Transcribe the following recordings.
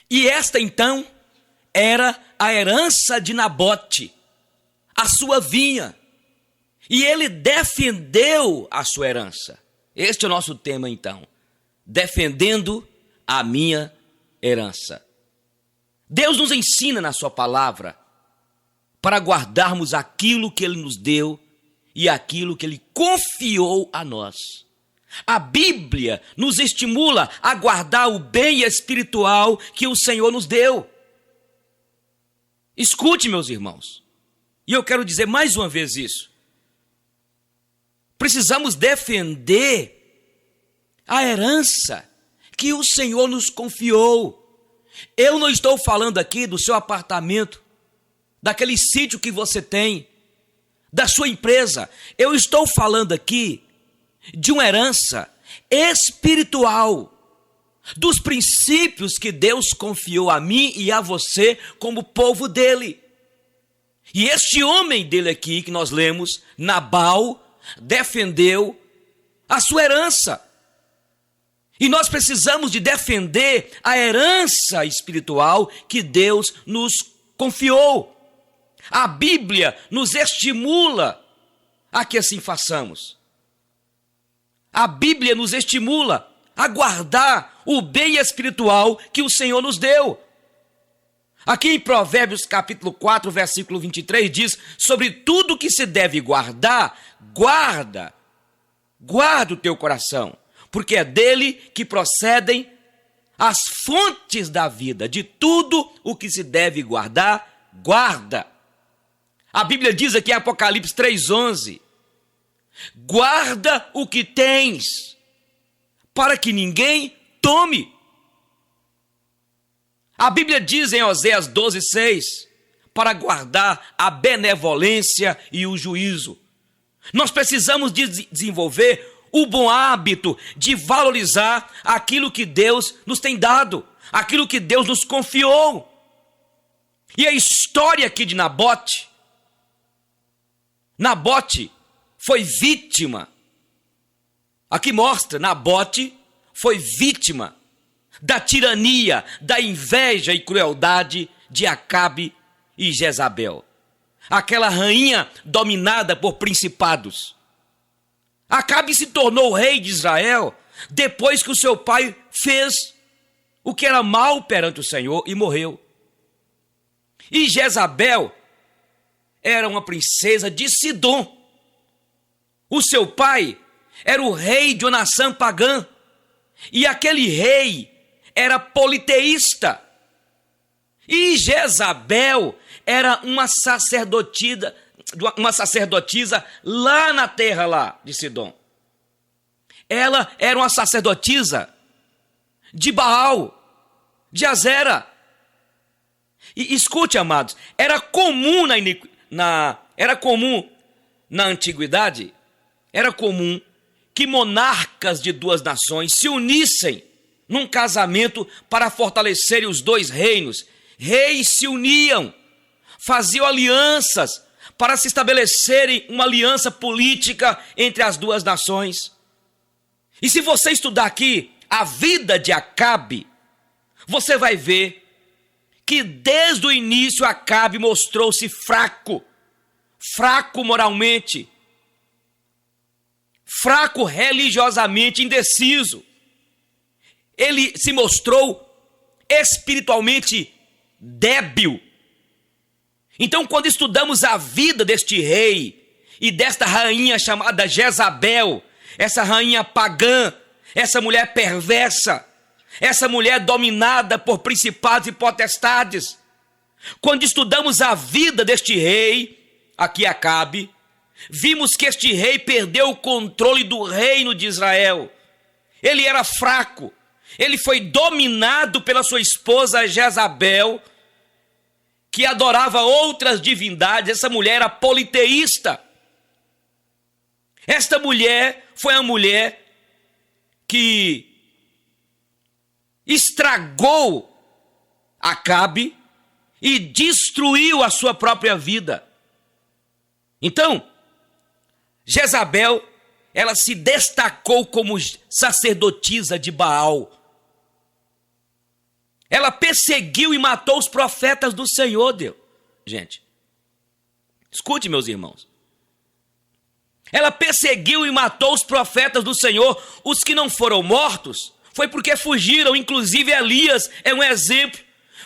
E esta então era a herança de Nabote, a sua vinha. E ele defendeu a sua herança. Este é o nosso tema então, defendendo a minha herança. Deus nos ensina na sua palavra para guardarmos aquilo que ele nos deu e aquilo que ele confiou a nós. A Bíblia nos estimula a guardar o bem espiritual que o Senhor nos deu. Escute, meus irmãos, e eu quero dizer mais uma vez isso. Precisamos defender a herança que o Senhor nos confiou. Eu não estou falando aqui do seu apartamento, daquele sítio que você tem, da sua empresa. Eu estou falando aqui de uma herança espiritual, dos princípios que Deus confiou a mim e a você como povo dele. E este homem dele aqui que nós lemos, Nabal, defendeu a sua herança. E nós precisamos de defender a herança espiritual que Deus nos confiou. A Bíblia nos estimula a que assim façamos. A Bíblia nos estimula a guardar o bem espiritual que o Senhor nos deu. Aqui em Provérbios capítulo 4, versículo 23, diz: sobre tudo que se deve guardar, guarda o teu coração, porque é dele que procedem as fontes da vida. De tudo o que se deve guardar, guarda. A Bíblia diz aqui em Apocalipse 3:11, guarda o que tens, para que ninguém tome. A Bíblia diz em Oséias 12:6, para guardar a benevolência e o juízo. Nós precisamos desenvolver o bom hábito de valorizar aquilo que Deus nos tem dado, aquilo que Deus nos confiou. E a história aqui de Nabote foi vítima. Aqui mostra, Nabote foi vítima da tirania, da inveja e crueldade de Acabe e Jezabel, aquela rainha dominada por principados. Acabe se tornou rei de Israel depois que o seu pai fez o que era mal perante o Senhor e morreu. E Jezabel era uma princesa de Sidom. O seu pai era o rei de uma nação pagã, e aquele rei era politeísta. E Jezabel era uma sacerdotisa lá na terra lá de Sidom. Ela era uma sacerdotisa de Baal, de Azera. E escute, amados, era comum na antiguidade, era comum que monarcas de duas nações se unissem num casamento para fortalecerem os dois reinos. Reis se uniam, faziam alianças para se estabelecerem uma aliança política entre as duas nações. E se você estudar aqui a vida de Acabe, você vai ver que desde o início Acabe mostrou-se fraco moralmente, fraco religiosamente, indeciso. Ele se mostrou espiritualmente débil. Então, quando estudamos a vida deste rei e desta rainha chamada Jezabel, essa rainha pagã, essa mulher perversa, essa mulher dominada por principados e potestades, quando estudamos a vida deste rei, aqui Acabe, vimos que este rei perdeu o controle do reino de Israel. Ele era fraco, ele foi dominado pela sua esposa Jezabel, que adorava outras divindades. Essa mulher era politeísta. Esta mulher foi a mulher que estragou Acabe e destruiu a sua própria vida. Então, Jezabel, ela se destacou como sacerdotisa de Baal. ela perseguiu e matou os profetas do Senhor, Deus. Gente, escute, meus irmãos. Ela perseguiu e matou os profetas do Senhor. Os que não foram mortos foi porque fugiram. Inclusive Elias é um exemplo.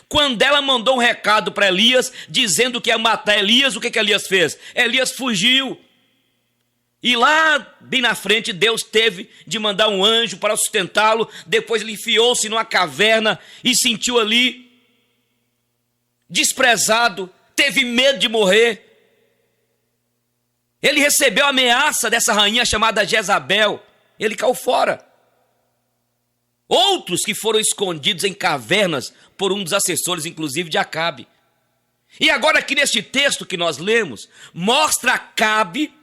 Quando ela mandou um recado para Elias, dizendo que ia matar Elias, o que Elias fez? Elias fugiu. E lá, bem na frente, Deus teve de mandar um anjo para sustentá-lo. Depois ele enfiou-se numa caverna e sentiu ali desprezado, teve medo de morrer. Ele recebeu a ameaça dessa rainha chamada Jezabel. Ele caiu fora. Outros que foram escondidos em cavernas por um dos assessores, inclusive de Acabe. E agora aqui neste texto que nós lemos, mostra Acabe,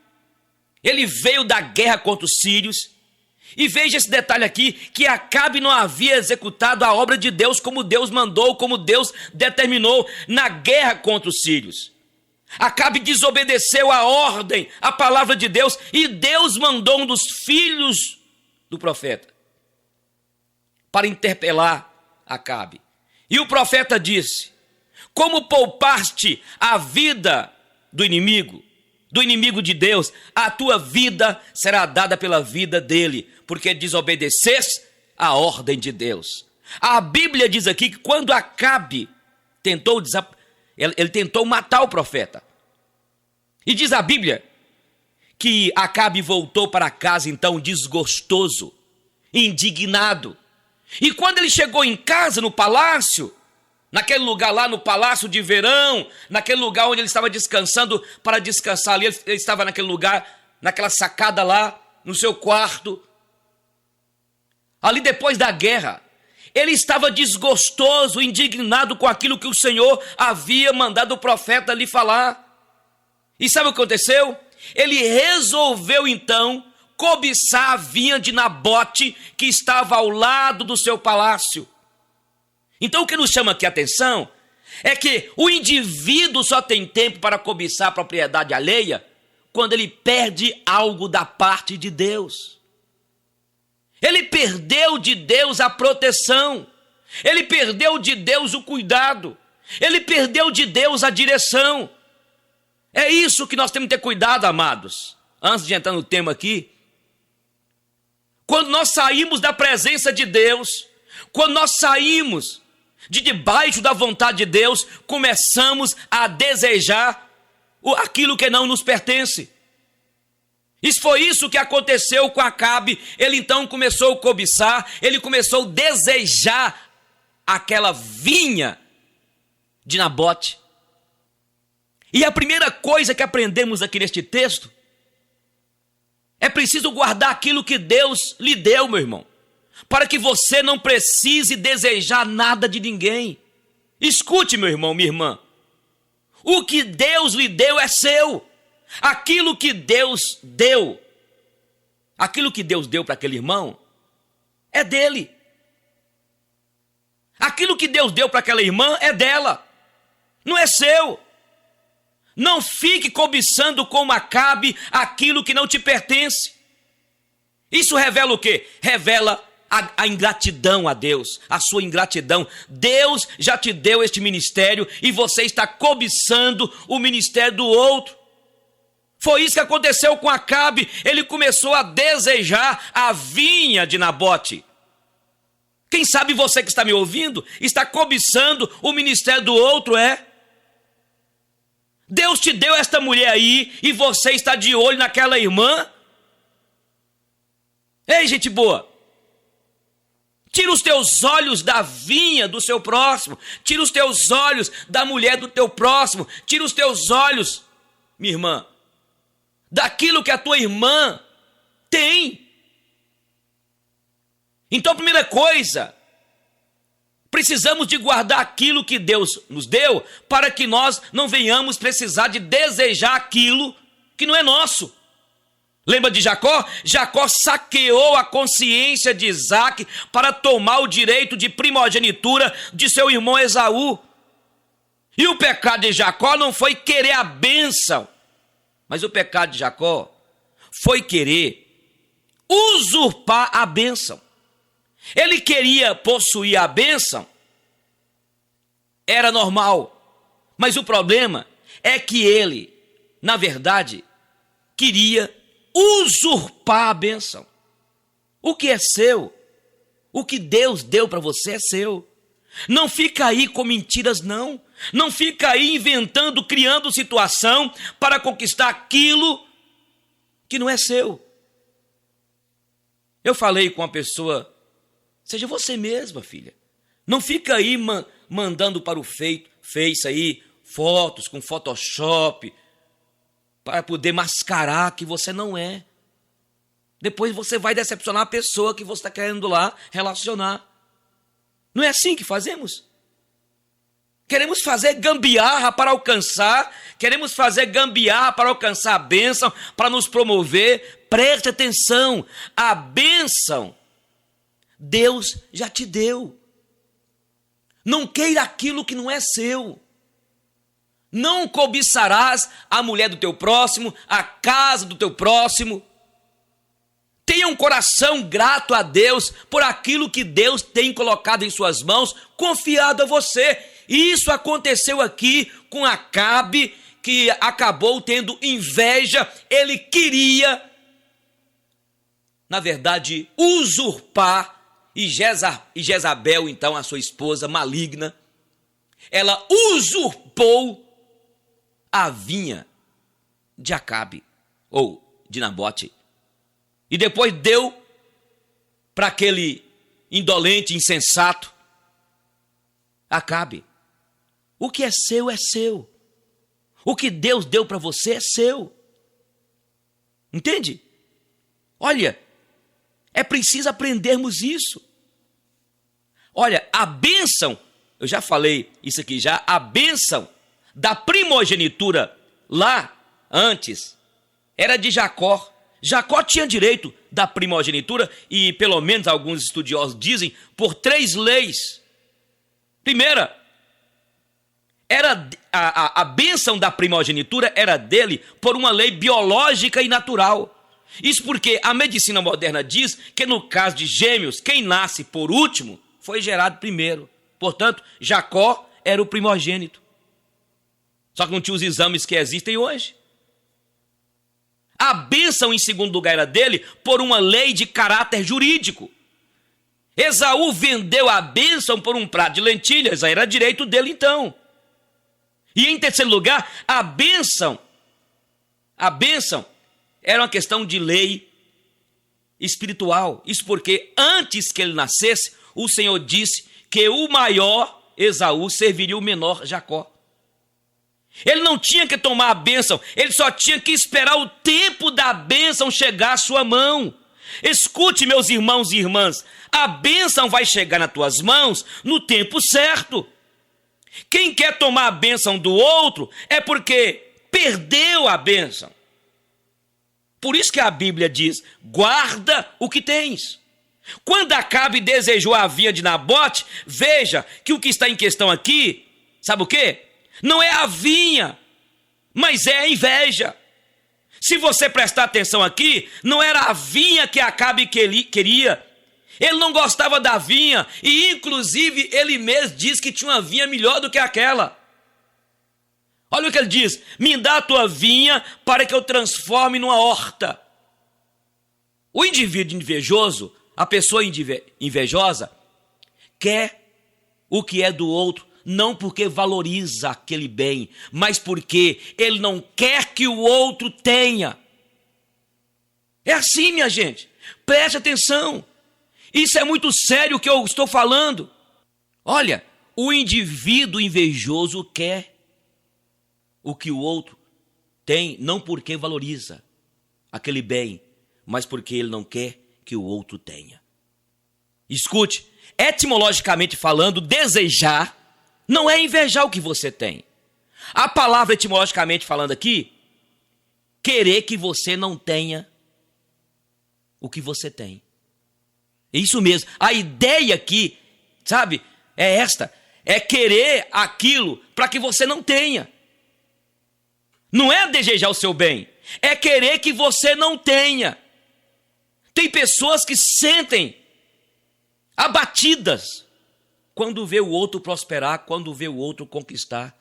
ele veio da guerra contra os sírios, e veja esse detalhe aqui, que Acabe não havia executado a obra de Deus como Deus mandou, como Deus determinou na guerra contra os sírios. Acabe desobedeceu a ordem, a palavra de Deus, e Deus mandou um dos filhos do profeta para interpelar Acabe. E o profeta disse: como poupaste a vida do inimigo de Deus, a tua vida será dada pela vida dele, porque desobedeceste a ordem de Deus. A Bíblia diz aqui que quando Acabe ele tentou matar o profeta. E diz a Bíblia que Acabe voltou para casa então desgostoso, indignado. E quando ele chegou em casa, no palácio, naquele lugar lá, no palácio de verão, naquele lugar onde ele estava descansando, para descansar ali, ele estava naquele lugar, naquela sacada lá, no seu quarto, ali depois da guerra, ele estava desgostoso, indignado com aquilo que o Senhor havia mandado o profeta lhe falar. E sabe o que aconteceu? Ele resolveu então cobiçar a vinha de Nabote, que estava ao lado do seu palácio. Então o que nos chama aqui a atenção é que o indivíduo só tem tempo para cobiçar a propriedade alheia quando ele perde algo da parte de Deus. Ele perdeu de Deus a proteção, ele perdeu de Deus o cuidado, ele perdeu de Deus a direção. É isso que nós temos que ter cuidado, amados. Antes de entrar no tema aqui, quando nós saímos da presença de Deus, quando nós saímos de debaixo da vontade de Deus, começamos a desejar aquilo que não nos pertence. Isso foi isso que aconteceu com Acabe. Ele então começou a cobiçar, ele começou a desejar aquela vinha de Nabote. E a primeira coisa que aprendemos aqui neste texto, é preciso guardar aquilo que Deus lhe deu, meu irmão, para que você não precise desejar nada de ninguém. Escute, meu irmão, minha irmã, o que Deus lhe deu é seu. Aquilo que Deus deu para aquele irmão, é dele. Aquilo que Deus deu para aquela irmã é dela, não é seu. Não fique cobiçando como Acabe aquilo que não te pertence. Isso revela o quê? Revela a ingratidão a Deus, a sua ingratidão. Deus já te deu este ministério e você está cobiçando o ministério do outro. Foi isso que aconteceu com Acabe. Ele começou a desejar a vinha de Nabote. Quem sabe você que está me ouvindo está cobiçando o ministério do outro, é? Deus te deu esta mulher aí e você está de olho naquela irmã? Ei, gente boa, tira os teus olhos da vinha do seu próximo, tira os teus olhos da mulher do teu próximo, tira os teus olhos, minha irmã, daquilo que a tua irmã tem. Então, primeira coisa, precisamos de guardar aquilo que Deus nos deu, para que nós não venhamos precisar de desejar aquilo que não é nosso. Lembra de Jacó? Jacó saqueou a consciência de Isaac para tomar o direito de primogenitura de seu irmão Esaú. E o pecado de Jacó não foi querer a bênção, mas o pecado de Jacó foi querer usurpar a bênção. Ele queria possuir a bênção era normal. Mas o problema é que ele, na verdade, queria usurpar a bênção. O que é seu, o que Deus deu para você é seu. Não fica aí com mentiras, não. Não fica aí inventando, criando situação para conquistar aquilo que não é seu. Eu falei com a pessoa, seja você mesma, filha. Não fica aí mandando para o Face aí fotos com Photoshop para poder mascarar que você não é. Depois você vai decepcionar a pessoa que você está querendo lá relacionar. Não é assim que fazemos? Queremos fazer gambiarra para alcançar, queremos fazer gambiarra para alcançar a bênção, para nos promover. Preste atenção, a bênção Deus já te deu. Não queira aquilo que não é seu. Não cobiçarás a mulher do teu próximo, a casa do teu próximo. Tenha um coração grato a Deus por aquilo que Deus tem colocado em suas mãos, confiado a você. E isso aconteceu aqui com Acabe, que acabou tendo inveja. Ele queria, na verdade, usurpar. E Jezabel, então, a sua esposa maligna, ela usurpou a vinha de Acabe, ou de Nabote. E depois deu para aquele indolente, insensato, Acabe. O que é seu é seu. O que Deus deu para você é seu. Entende? Olha, é preciso aprendermos isso. Olha, a bênção, eu já falei isso aqui já, a bênção da primogenitura lá antes era de Jacó. Jacó tinha direito da primogenitura e pelo menos alguns estudiosos dizem por 3 leis. Primeira, era a bênção da primogenitura era dele por uma lei biológica e natural. Isso porque a medicina moderna diz que no caso de gêmeos, quem nasce por último foi gerado primeiro. Portanto, Jacó era o primogênito. Só que não tinha os exames que existem hoje. A bênção, em segundo lugar, era dele por uma lei de caráter jurídico. Esaú vendeu a bênção por um prato de lentilhas, aí era direito dele então. E em terceiro lugar, a bênção era uma questão de lei espiritual. Isso porque antes que ele nascesse, o Senhor disse que o maior Esaú serviria o menor Jacó. Ele não tinha que tomar a bênção, ele só tinha que esperar o tempo da bênção chegar à sua mão. Escute, meus irmãos e irmãs, a bênção vai chegar nas tuas mãos no tempo certo. Quem quer tomar a bênção do outro é porque perdeu a bênção. Por isso que a Bíblia diz, guarda o que tens. Quando Acabe desejou a vinha de Nabote, veja que o que está em questão aqui, sabe o quê? Não é a vinha, mas é a inveja. Se você prestar atenção aqui, não era a vinha que Acabe queria. Ele não gostava da vinha e inclusive ele mesmo diz que tinha uma vinha melhor do que aquela. Olha o que ele diz, me dá a tua vinha para que eu transforme numa horta. O indivíduo invejoso, a pessoa invejosa, quer o que é do outro, não porque valoriza aquele bem, mas porque ele não quer que o outro tenha. É assim, minha gente, preste atenção. Isso é muito sério o que eu estou falando. Olha, o indivíduo invejoso quer o que o outro tem, não porque valoriza aquele bem, mas porque ele não quer que o outro tenha. Escute, etimologicamente falando, desejar não é invejar o que você tem. A palavra etimologicamente falando aqui, querer que você não tenha o que você tem. É isso mesmo. A ideia aqui, sabe, é esta. É querer aquilo para que você não tenha. Não é desejar o seu bem. É querer que você não tenha. Tem pessoas que sentem abatidas quando vê o outro prosperar, quando vê o outro conquistar.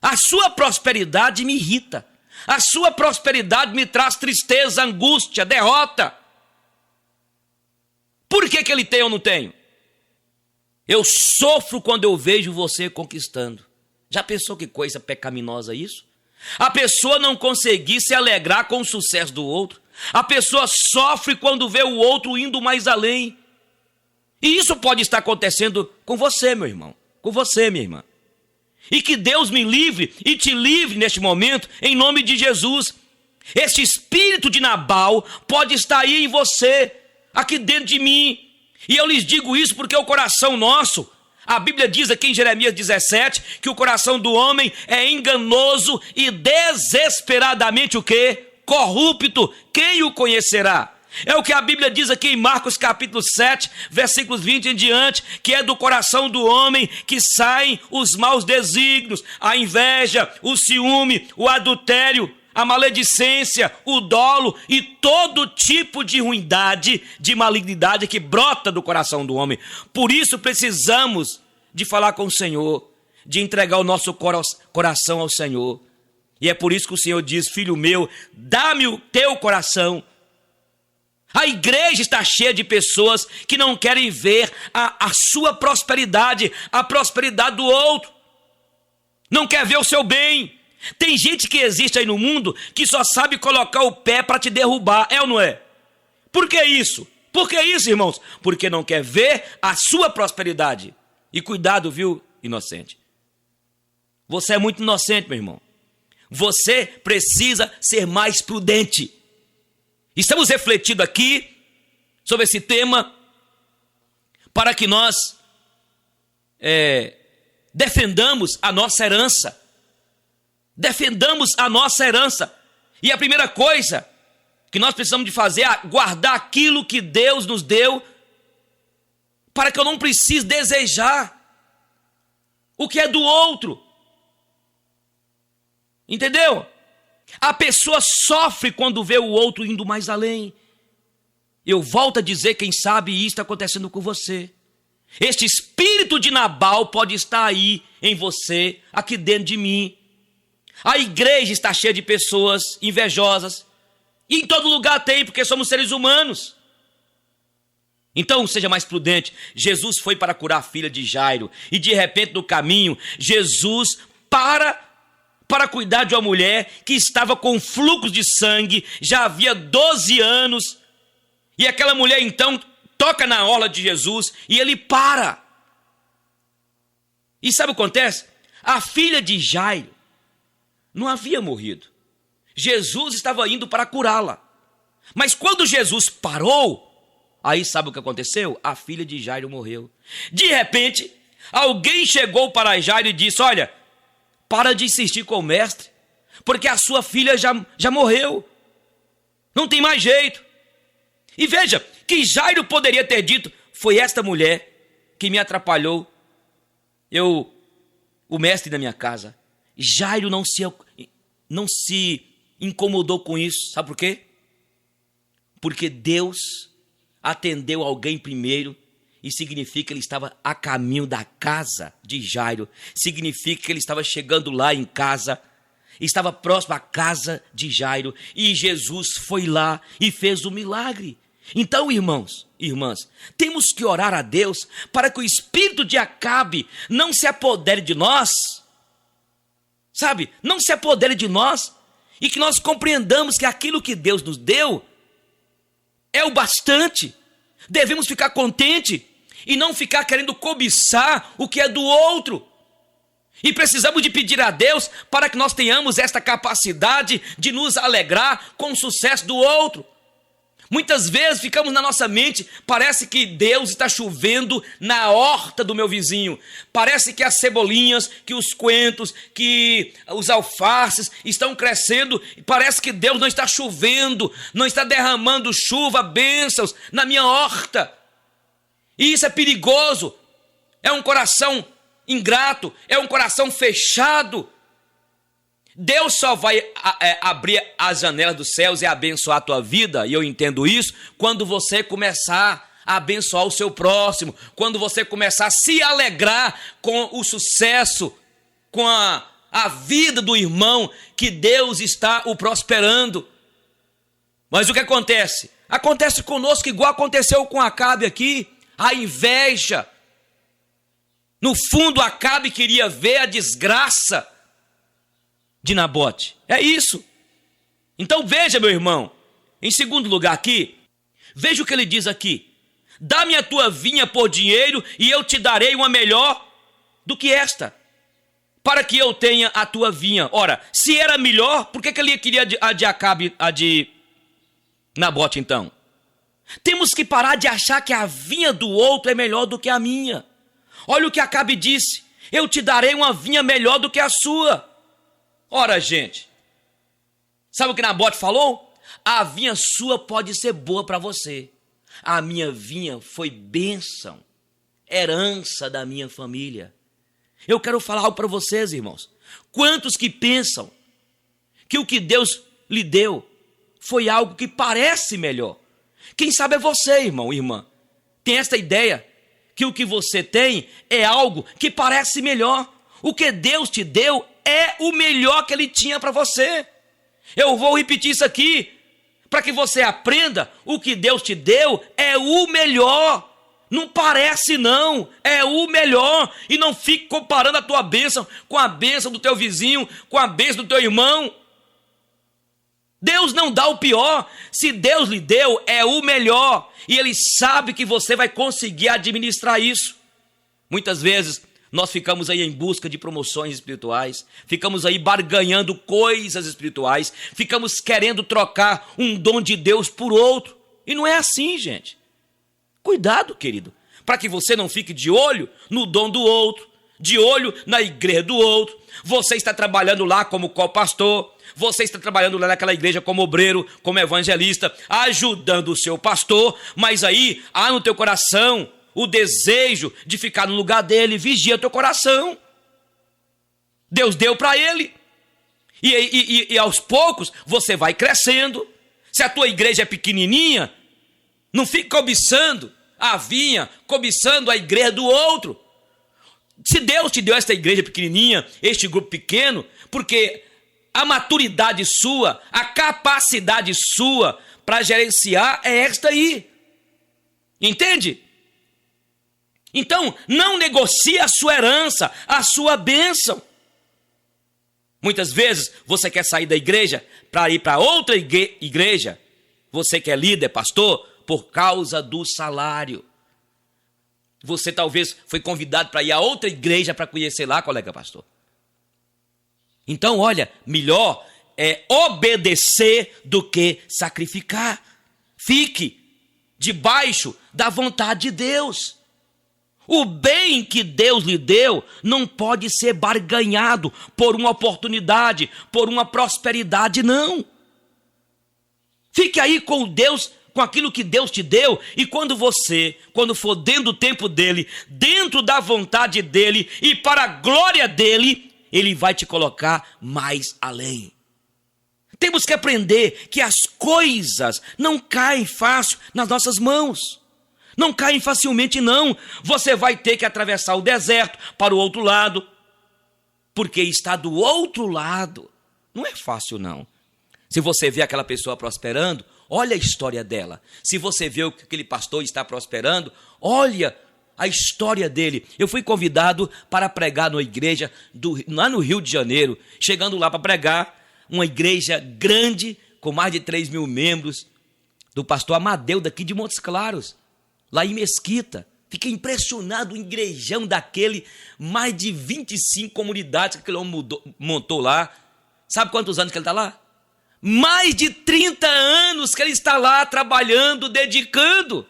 A sua prosperidade me irrita. A sua prosperidade me traz tristeza, angústia, derrota. Por que ele tem ou não tenho? Eu sofro quando eu vejo você conquistando. Já pensou que coisa pecaminosa isso? A pessoa não conseguir se alegrar com o sucesso do outro. A pessoa sofre quando vê o outro indo mais além. E isso pode estar acontecendo com você, meu irmão, com você, minha irmã. E que Deus me livre e te livre neste momento, em nome de Jesus. Este espírito de Nabal pode estar aí em você, aqui dentro de mim. E eu lhes digo isso porque o coração nosso, a Bíblia diz aqui em Jeremias 17, que o coração do homem é enganoso e desesperadamente o quê? Corrupto. Quem o conhecerá? É o que a Bíblia diz aqui em Marcos capítulo 7, versículos 20 em diante, que é do coração do homem que saem os maus desígnios, a inveja, o ciúme, o adultério, a maledicência, o dolo e todo tipo de ruindade, de malignidade que brota do coração do homem. Por isso precisamos de falar com o Senhor, de entregar o nosso coração ao Senhor. E é por isso que o Senhor diz: filho meu, dá-me o teu coração. A igreja está cheia de pessoas que não querem ver a sua prosperidade, a prosperidade do outro. Não quer ver o seu bem. Tem gente que existe aí no mundo que só sabe colocar o pé para te derrubar, é ou não é? Por que isso? Por que isso, irmãos? Porque não quer ver a sua prosperidade. E cuidado, viu, inocente? Você é muito inocente, meu irmão. Você precisa ser mais prudente. Estamos refletindo aqui sobre esse tema para que nós defendamos a nossa herança. Defendamos a nossa herança. E a primeira coisa que nós precisamos de fazer é guardar aquilo que Deus nos deu, para que eu não precise desejar o que é do outro. Entendeu? A pessoa sofre quando vê o outro indo mais além. Eu volto a dizer, quem sabe isso está acontecendo com você. Este espírito de Nabal pode estar aí em você, aqui dentro de mim. A igreja está cheia de pessoas invejosas. E em todo lugar tem, porque somos seres humanos. Então seja mais prudente. Jesus foi para curar a filha de Jairo. E de repente no caminho, Jesus para cuidar de uma mulher que estava com fluxo de sangue, já havia 12 anos. E aquela mulher então toca na orla de Jesus e ele para. E sabe o que acontece? A filha de Jairo não havia morrido. Jesus estava indo para curá-la. Mas quando Jesus parou, aí sabe o que aconteceu? A filha de Jairo morreu. De repente, alguém chegou para Jairo e disse: olha, para de insistir com o mestre, porque a sua filha já morreu. Não tem mais jeito. E veja, que Jairo poderia ter dito: foi esta mulher que me atrapalhou, o mestre da minha casa. Jairo não se incomodou com isso. Sabe por quê? Porque Deus atendeu alguém primeiro. E significa que ele estava a caminho da casa de Jairo. Significa que ele estava chegando lá em casa. Estava próximo à casa de Jairo. E Jesus foi lá e fez o milagre. Então, irmãos, irmãs, temos que orar a Deus para que o espírito de Acabe não se apodere de nós. Sabe? Não se apodere de nós. E que nós compreendamos que aquilo que Deus nos deu é o bastante. Devemos ficar contentes e não ficar querendo cobiçar o que é do outro. E precisamos de pedir a Deus para que nós tenhamos esta capacidade de nos alegrar com o sucesso do outro. Muitas vezes ficamos na nossa mente, parece que Deus está chovendo na horta do meu vizinho. Parece que as cebolinhas, que os coentros, que os alfaces estão crescendo. Parece que Deus não está chovendo, não está derramando chuva, bênçãos na minha horta. E isso é perigoso. É um coração ingrato, é um coração fechado. Deus só vai abrir as janelas dos céus e abençoar a tua vida, e eu entendo isso, quando você começar a abençoar o seu próximo, quando você começar a se alegrar com o sucesso, com a vida do irmão, que Deus está o prosperando. Mas o que acontece? Acontece conosco igual aconteceu com Acabe aqui, a inveja. No fundo, Acabe queria ver a desgraça de Nabote. É isso. Então veja, meu irmão, em segundo lugar aqui, veja o que ele diz aqui. Dá-me a tua vinha por dinheiro e eu te darei uma melhor do que esta, para que eu tenha a tua vinha. Ora, se era melhor, por que ele queria a de Acabe, a de Nabote então? Temos que parar de achar que a vinha do outro é melhor do que a minha. Olha o que Acabe disse: eu te darei uma vinha melhor do que a sua. Ora, gente, sabe o que Nabote falou? A vinha sua pode ser boa para você. A minha vinha foi bênção, herança da minha família. Eu quero falar algo para vocês, irmãos. Quantos que pensam que o que Deus lhe deu foi algo que parece melhor? Quem sabe é você, irmão, irmã. Tem esta ideia que o que você tem é algo que parece melhor. O que Deus te deu é o melhor que Ele tinha para você. Eu vou repetir isso aqui, para que você aprenda: o que Deus te deu é o melhor. Não parece não, é o melhor. E não fique comparando a tua bênção com a bênção do teu vizinho, com a bênção do teu irmão. Deus não dá o pior. Se Deus lhe deu, é o melhor. E Ele sabe que você vai conseguir administrar isso. Muitas vezes nós ficamos aí em busca de promoções espirituais, ficamos aí barganhando coisas espirituais, ficamos querendo trocar um dom de Deus por outro. E não é assim, gente. Cuidado, querido, para que você não fique de olho no dom do outro, de olho na igreja do outro. Você está trabalhando lá como co-pastor, você está trabalhando lá naquela igreja como obreiro, como evangelista, ajudando o seu pastor, mas aí há no teu coração o desejo de ficar no lugar dele. Vigia teu coração. Deus deu para ele. E aos poucos você vai crescendo. Se a tua igreja é pequenininha, não fique cobiçando a vinha, cobiçando a igreja do outro. Se Deus te deu esta igreja pequenininha, este grupo pequeno, porque a maturidade sua, a capacidade sua para gerenciar é esta aí. Entende? Então, não negocie a sua herança, a sua bênção. Muitas vezes você quer sair da igreja para ir para outra igreja. Você que é líder, pastor, por causa do salário. Você talvez foi convidado para ir a outra igreja para conhecer lá, colega pastor. Então, olha, melhor é obedecer do que sacrificar. Fique debaixo da vontade de Deus. O bem que Deus lhe deu não pode ser barganhado por uma oportunidade, por uma prosperidade, não. Fique aí com Deus, com aquilo que Deus te deu, e quando for dentro do tempo dele, dentro da vontade dele e para a glória dele, ele vai te colocar mais além. Temos que aprender que as coisas não caem fácil nas nossas mãos. Não caem facilmente, não. Você vai ter que atravessar o deserto para o outro lado, porque está do outro lado. Não é fácil, não. Se você vê aquela pessoa prosperando, olha a história dela. Se você vê que aquele pastor está prosperando, olha a história dele. Eu fui convidado para pregar numa igreja lá no Rio de Janeiro. Chegando lá para pregar, uma igreja grande, com mais de 3.000 membros, do pastor Amadeu, daqui de Montes Claros, lá em Mesquita. Fiquei impressionado, um igrejão daquele, mais de 25 comunidades que aquele homem montou lá. Sabe quantos anos que ele está lá? Mais de 30 anos que ele está lá trabalhando, dedicando.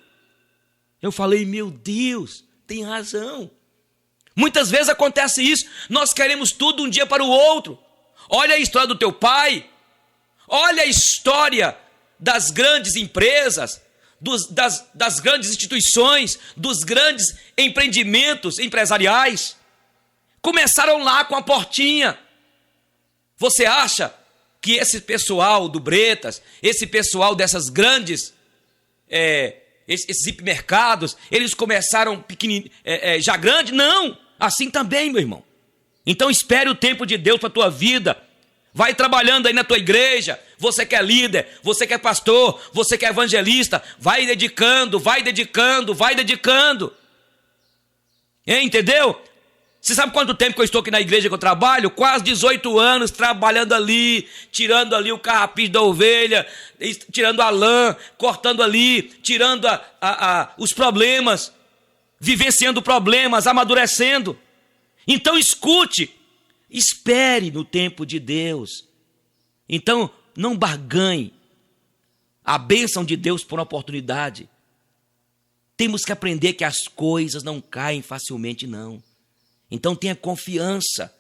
Eu falei, meu Deus, tem razão. Muitas vezes acontece isso, nós queremos tudo um dia para o outro. Olha a história do teu pai, olha a história das grandes empresas, das grandes instituições, dos grandes empreendimentos empresariais. Começaram lá com a portinha. Você acha que esse pessoal do Bretas, esse pessoal dessas grandes esses hipermercados, eles começaram já grande? Não, assim também, meu irmão. Então espere o tempo de Deus para a tua vida. Vai trabalhando aí na tua igreja. Você que é líder, você que é pastor, você que é evangelista, vai dedicando. Entendeu? Você sabe quanto tempo que eu estou aqui na igreja que eu trabalho? Quase 18 anos trabalhando ali, tirando ali o carrapicho da ovelha, tirando a lã, cortando ali, tirando os problemas, vivenciando problemas, amadurecendo. Então escute, espere no tempo de Deus. Então não barganhe a bênção de Deus por uma oportunidade. Temos que aprender que as coisas não caem facilmente, não. Então tenha confiança,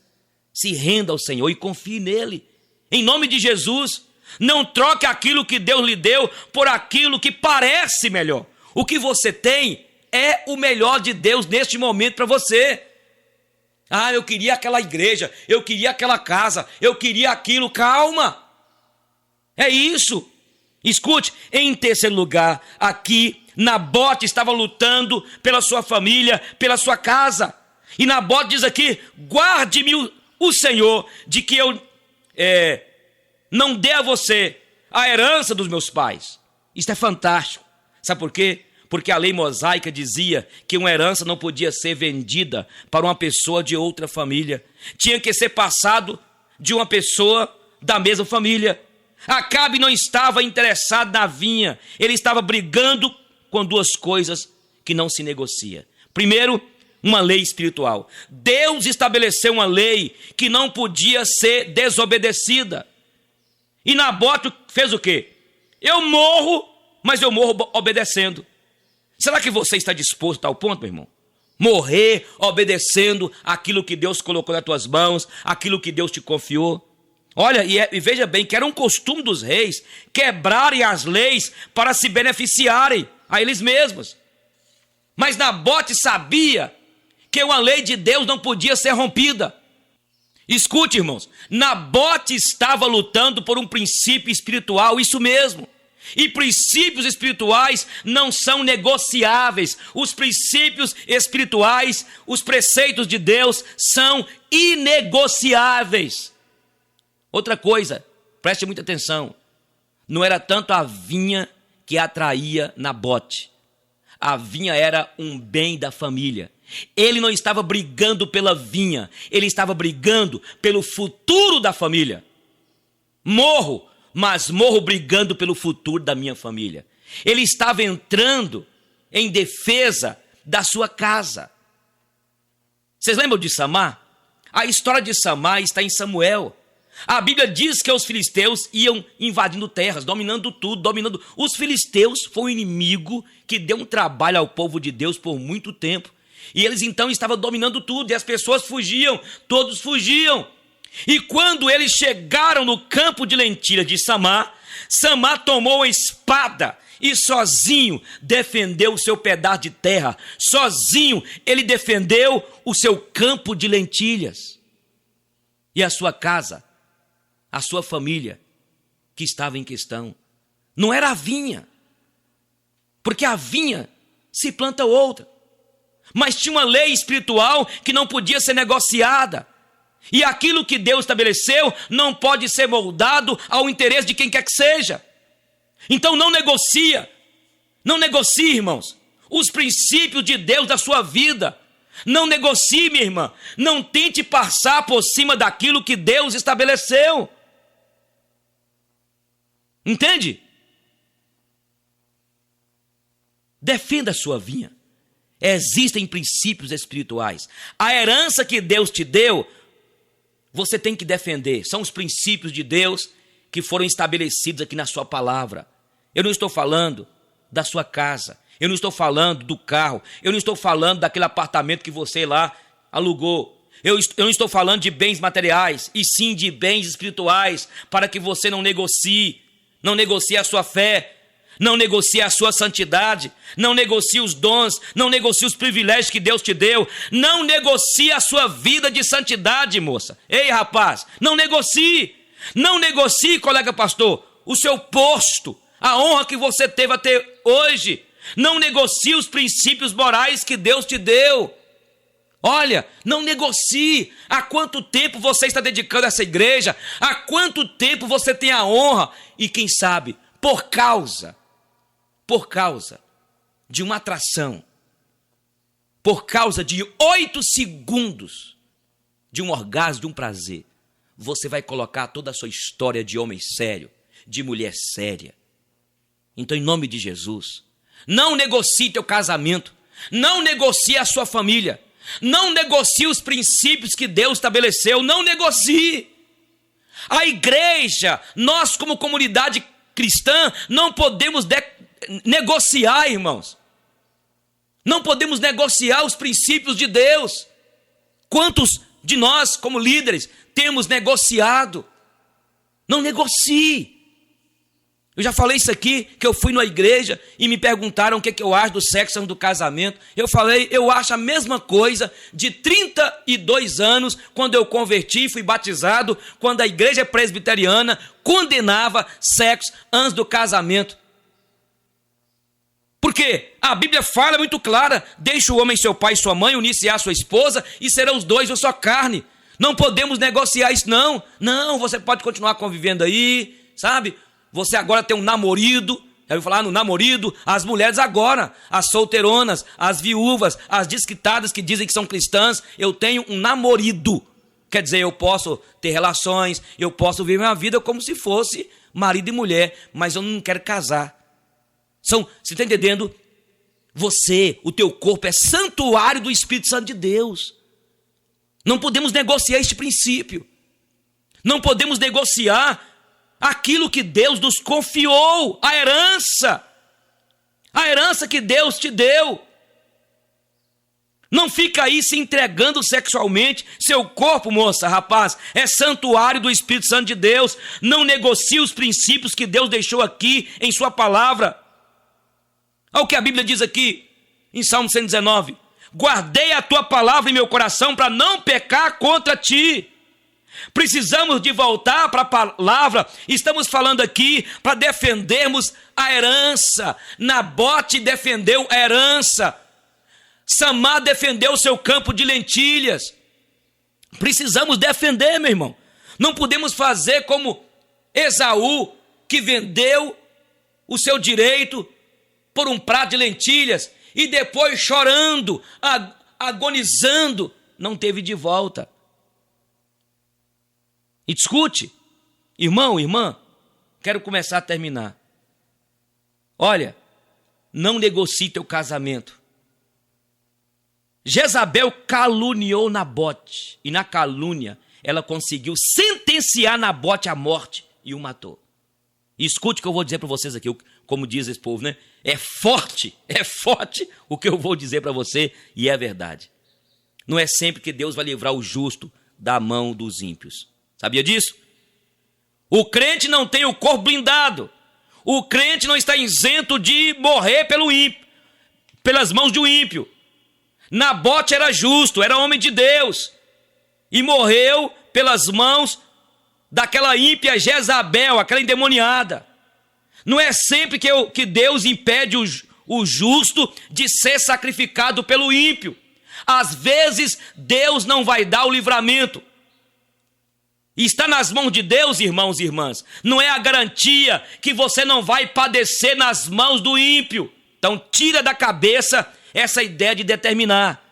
se renda ao Senhor e confie nele. Em nome de Jesus, não troque aquilo que Deus lhe deu por aquilo que parece melhor. O que você tem é o melhor de Deus neste momento para você. Ah, eu queria aquela igreja, eu queria aquela casa, eu queria aquilo. Calma, é isso. Escute, em terceiro lugar, aqui Nabote estava lutando pela sua família, pela sua casa. E Nabote diz aqui: guarde-me o Senhor de que eu não dê a você a herança dos meus pais. Isso é fantástico. Sabe por quê? Porque a lei mosaica dizia que uma herança não podia ser vendida para uma pessoa de outra família. Tinha que ser passado de uma pessoa da mesma família. Acabe não estava interessado na vinha. Ele estava brigando com duas coisas que não se negocia. Primeiro, uma lei espiritual. Deus estabeleceu uma lei que não podia ser desobedecida. E Nabote fez o quê? Eu morro, mas eu morro obedecendo. Será que você está disposto a tal ponto, meu irmão? Morrer obedecendo aquilo que Deus colocou nas tuas mãos, aquilo que Deus te confiou. Olha, e veja bem que era um costume dos reis quebrarem as leis para se beneficiarem a eles mesmos. Mas Nabote sabia que uma lei de Deus não podia ser rompida. Escute, irmãos, Nabote estava lutando por um princípio espiritual, isso mesmo. E princípios espirituais não são negociáveis. Os princípios espirituais, os preceitos de Deus são inegociáveis. Outra coisa, preste muita atenção, não era tanto a vinha que atraía Nabote. A vinha era um bem da família. Ele não estava brigando pela vinha, ele estava brigando pelo futuro da família. Morro, mas morro brigando pelo futuro da minha família. Ele estava entrando em defesa da sua casa. Vocês lembram de Samar? A história de Samar está em Samuel. A Bíblia diz que os filisteus iam invadindo terras, dominando tudo, dominando. Os filisteus foi um inimigo que deu um trabalho ao povo de Deus por muito tempo. E eles então estavam dominando tudo, e as pessoas fugiam, todos fugiam. E quando eles chegaram no campo de lentilha de Samar, Samar tomou a espada e sozinho defendeu o seu pedaço de terra. Sozinho ele defendeu o seu campo de lentilhas. E a sua casa, a sua família que estava em questão, não era a vinha, porque a vinha se planta outra. Mas tinha uma lei espiritual que não podia ser negociada. E aquilo que Deus estabeleceu não pode ser moldado ao interesse de quem quer que seja. Então não negocie, irmãos, os princípios de Deus da sua vida. Não negocie, minha irmã. Não tente passar por cima daquilo que Deus estabeleceu. Entende? Defenda a sua vinha. Existem princípios espirituais. A herança que Deus te deu, você tem que defender. São os princípios de Deus que foram estabelecidos aqui na sua palavra. Eu não estou falando da sua casa. Eu não estou falando do carro. Eu não estou falando daquele apartamento que você lá alugou. Eu não estou falando de bens materiais, e sim de bens espirituais, para que você não negocie. Não negocie a sua fé. Não negocie a sua santidade, não negocie os dons, não negocie os privilégios que Deus te deu, não negocie a sua vida de santidade, moça. Ei, rapaz, não negocie, colega pastor, o seu posto, a honra que você teve até hoje, Não negocie os princípios morais que Deus te deu. Olha, não negocie. Há quanto tempo você está dedicando a essa igreja? Há quanto tempo você tem a honra? E quem sabe, por causa de uma atração, por causa de 8 segundos de um orgasmo, de um prazer, você vai colocar toda a sua história de homem sério, de mulher séria. Então, em nome de Jesus, não negocie teu casamento, não negocie a sua família, não negocie os princípios que Deus estabeleceu, não negocie. A igreja, nós como comunidade cristã, não podemos negociar, irmãos. Não podemos negociar os princípios de Deus. Quantos de nós, como líderes, temos negociado? Não negocie. Eu já falei isso aqui, que eu fui numa igreja e me perguntaram o que eu acho do sexo antes do casamento. Eu falei, eu acho a mesma coisa de 32 anos, quando eu converti, fui batizado, quando a igreja presbiteriana condenava sexo antes do casamento. Porque a Bíblia fala muito clara, deixa o homem seu pai e sua mãe, unir-se à sua esposa e serão os dois uma só carne. Não podemos negociar isso, não. Não, você pode continuar convivendo aí, sabe? Você agora tem um namorado, já ouviu falar no namorado? As mulheres agora, as solteironas, as viúvas, as desquitadas que dizem que são cristãs, eu tenho um namorado. Quer dizer, eu posso ter relações, eu posso viver uma vida como se fosse marido e mulher, mas eu não quero casar. Você está entendendo? Você, o teu corpo é santuário do Espírito Santo de Deus. Não podemos negociar este princípio. Não podemos negociar aquilo que Deus nos confiou, a herança que Deus te deu. Não fica aí se entregando sexualmente. Seu corpo, moça, rapaz, é santuário do Espírito Santo de Deus. Não negocie os princípios que Deus deixou aqui em sua palavra. Olha o que a Bíblia diz aqui, em Salmo 119. Guardei a tua palavra em meu coração para não pecar contra ti. Precisamos de voltar para a palavra. Estamos falando aqui para defendermos a herança. Nabote defendeu a herança. Samar defendeu o seu campo de lentilhas. Precisamos defender, meu irmão. Não podemos fazer como Esaú, que vendeu o seu direito por um prato de lentilhas e depois chorando, agonizando, não teve de volta. E discute, irmão, irmã, quero começar a terminar. Olha, não negocie teu casamento. Jezabel caluniou Nabote, e na calúnia ela conseguiu sentenciar Nabote à morte e o matou. E escute o que eu vou dizer para vocês aqui, como diz esse povo, né? É forte o que eu vou dizer para você, e é verdade. Não é sempre que Deus vai livrar o justo da mão dos ímpios. Sabia disso? O crente não tem o corpo blindado. O crente não está isento de morrer pelas mãos de um ímpio. Nabote era justo, era homem de Deus, e morreu pelas mãos daquela ímpia Jezabel, aquela endemoniada. Não é sempre que Deus impede o justo de ser sacrificado pelo ímpio. Às vezes Deus não vai dar o livramento. Está nas mãos de Deus, irmãos e irmãs. Não é a garantia que você não vai padecer nas mãos do ímpio. Então tira da cabeça essa ideia de determinar.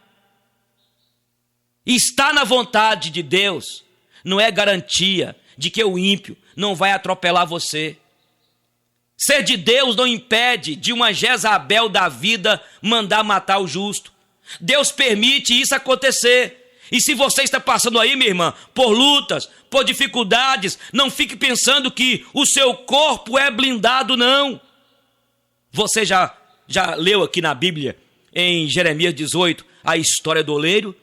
Está na vontade de Deus. Não é garantia de que o ímpio não vai atropelar você. Ser de Deus não impede de uma Jezabel da vida mandar matar o justo. Deus permite isso acontecer. E se você está passando aí, minha irmã, por lutas, por dificuldades, não fique pensando que o seu corpo é blindado, não. Você já leu aqui na Bíblia, em Jeremias 18, a história do oleiro?